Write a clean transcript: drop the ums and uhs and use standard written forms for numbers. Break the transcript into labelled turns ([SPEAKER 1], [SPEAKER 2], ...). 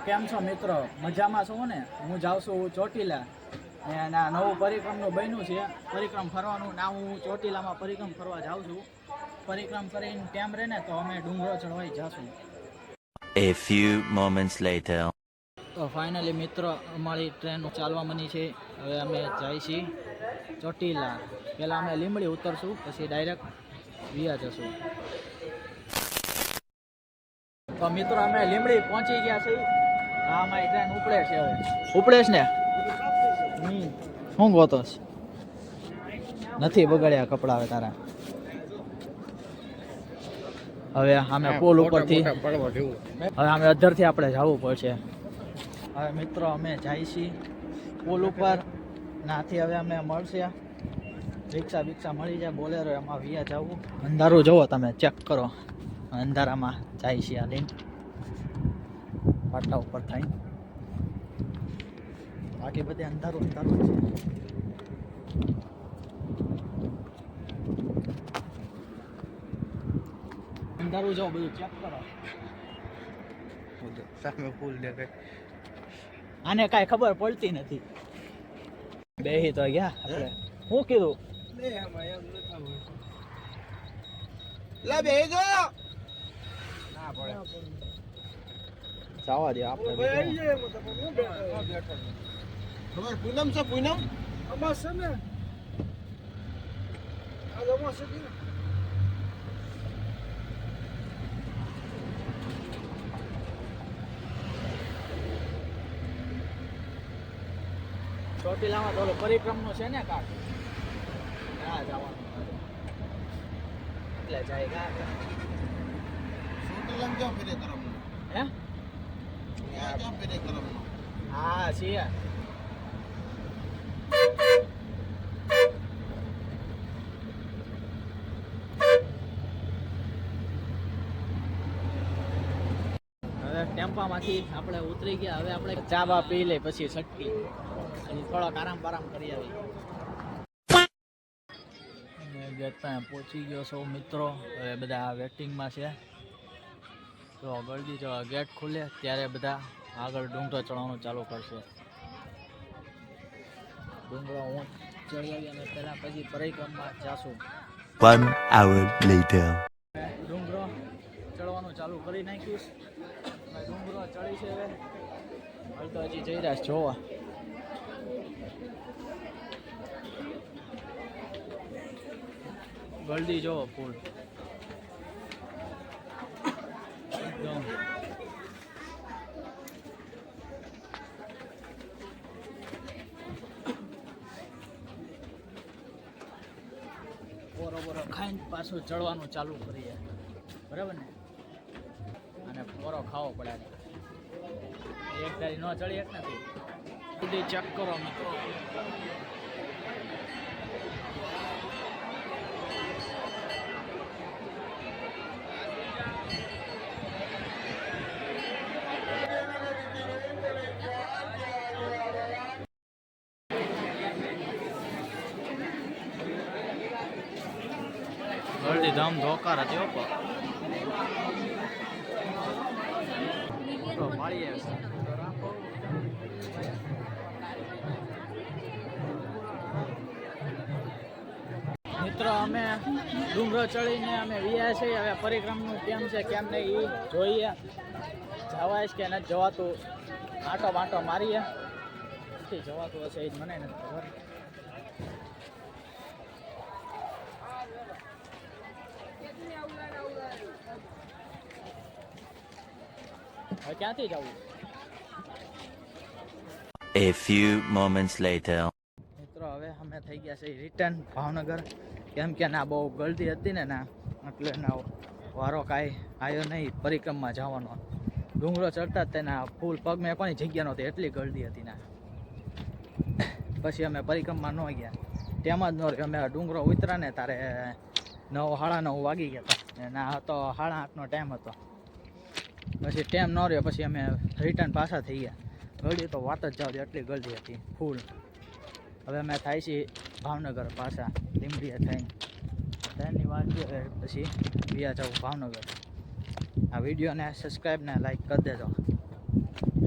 [SPEAKER 1] કેમ છો મિત્રો? મજામાં છો ને? હું જાઉં છું ચોટીલા અને આ નવું પરિક્રમનું બન્યું છે. પરિક્રમ ફરવાનું ના હું ચોટીલામાં પરિક્રમ ફરવા જાઉં છું. પરિક્રમ કરીને કેમ રહે ને તો અમે ડુંગરો ચડવાઈ જશું.
[SPEAKER 2] A few moments later.
[SPEAKER 1] તો ફાઇનલી મિત્રો અમારી ટ્રેન ચાલવા મની છે. હવે અમે જાય છીએ ચોટીલા. પહેલાં અમે લીંબડી ઉતરશું, પછી ડાયરેક્ટ વિયા જશું. તો મિત્રો અમે લીંબડી પહોંચી ગયા છીએ. હા, અમારી ટ્રેન ઉપડે છે. હવે ઉપડેશ ને? શું ગોતોસ? નથી બગડ્યા કપડા હવે તારા. હવે અમે પુલ ઉપરથી હવે અમે અધરથી આપણે જવું પડશે. હવે મિત્રો અમે જાય છીએ પુલ ઉપર. નાથી હવે અમે મળશે રિક્ષા મળી જાય, બોલેરો એમાં વિયા જવું. અંધારું જુઓ તમે, ચેક કરો. અંધારામાં જાય છે આ લીન પાટા ઉપર થાય. બાકી બધે અંધારું છે. અંધારું જાઓ, બધું ચેક કરો.
[SPEAKER 3] સામે ફૂલ દેખાય.
[SPEAKER 1] આને કાંઈ ખબર પડતી નથી. બેહી તો ગયા આપણે. શું કીધું?
[SPEAKER 3] લા બેહી જો.
[SPEAKER 1] જવા દે આપણે.
[SPEAKER 3] ખબર પૂનમ છે? પૂનમ અમાસ છે ને? આ અમાસ છે.
[SPEAKER 1] ચોટીલામાં તો પરિક્રમનું છે ને કાક. હા, જવાનું એટલે જાય કાક.
[SPEAKER 3] ચોટીલામ જાવ ફેરે કરમ.
[SPEAKER 1] હે?
[SPEAKER 3] ત્યાં જાવ ફેરે કરમ.
[SPEAKER 1] હા છીએ. હવે ટેમ્પામાંથી આપણે ઉતરી ગયા. હવે આપણે ચા બા પી લઈ, પછી છટકી, પછી થોડોક આરામ કરી આવી. ગેટ પાસે પહોંચી ગયો છો મિત્રો. હવે બધા વેટિંગમાં છે. તો ગળદી જો ગેટ ખુલે ત્યારે બધા આગળ ડુંગરો ચડવાનું ચાલુ કરશે. ડુંગરો હું ચડી આવી અને પહેલાં પછી પરિક્રમમાં જાશું.
[SPEAKER 2] 1 hour later.
[SPEAKER 1] ડુંગરો ચડવાનું ચાલુ કરી નાખ્યું. ડુંગરો ચડી છે. હવે તો હજી જઈ રહ્યા છે જોવા. ગળદી જોવો ફૂલ એકદમ. પોરો ખાઈને પાછું ચડવાનું ચાલુ કરીએ, બરાબર ને? અને પોરો ખાવો પડે. એક ધારી ન ચડી એક નથી. બધી ચેક કરો મિત્રો. ગળદી ધામ ધોકાર હતી. મળીએ મિત્રો. અમે ડુંગરો ચડીને અમે વિયા છીએ. હવે પરિક્રમનું કેમ છે કેમ નહીં એ જોઈએ. જવાય કે નથી જવાતું. આંટો મારીએ. નથી જવાતું હશે એ જ મને નથી ખબર. હવે ક્યાંથી જવું?
[SPEAKER 2] A few moments later.
[SPEAKER 1] મિત્રો હવે અમે થઈ ગયા છે રિટર્ન ભાવનગર. કેમ કે ના બહુ ગળદી હતી ને ના, એટલે ના વારો કાંઈ આવ્યો નહીં પરિક્રમમાં જવાનો. ડુંગરો ચડતા જ તેના ફૂલ પગમાં પણ જગ્યા નહોતી, એટલી ગળદી હતી ના. પછી અમે પરિક્રમમાં ન ગયા. તેમાં જ ન રહ્યો. અમે ડુંગરો ઉતરા ને તારે 9:30 વાગી ગયા હતા. ના હતો 8:30નો ટાઈમ હતો. પછી ટાઈમ ન રહ્યો. પછી અમે રિટર્ન પાછા થઈ ગયા. ગળદી તો વાત જ જાવ, એટલી ગળદી હતી ફૂલ. હવે અમે થાય છીએ ભાવનગર પાછા લીંબડીએ થઈને. ટ્રેનની વાત જોઈએ પછી વિયા જવું ભાવનગર. આ વિડીયોને સબસ્ક્રાઈબ ને લાઈક કરી દેજો.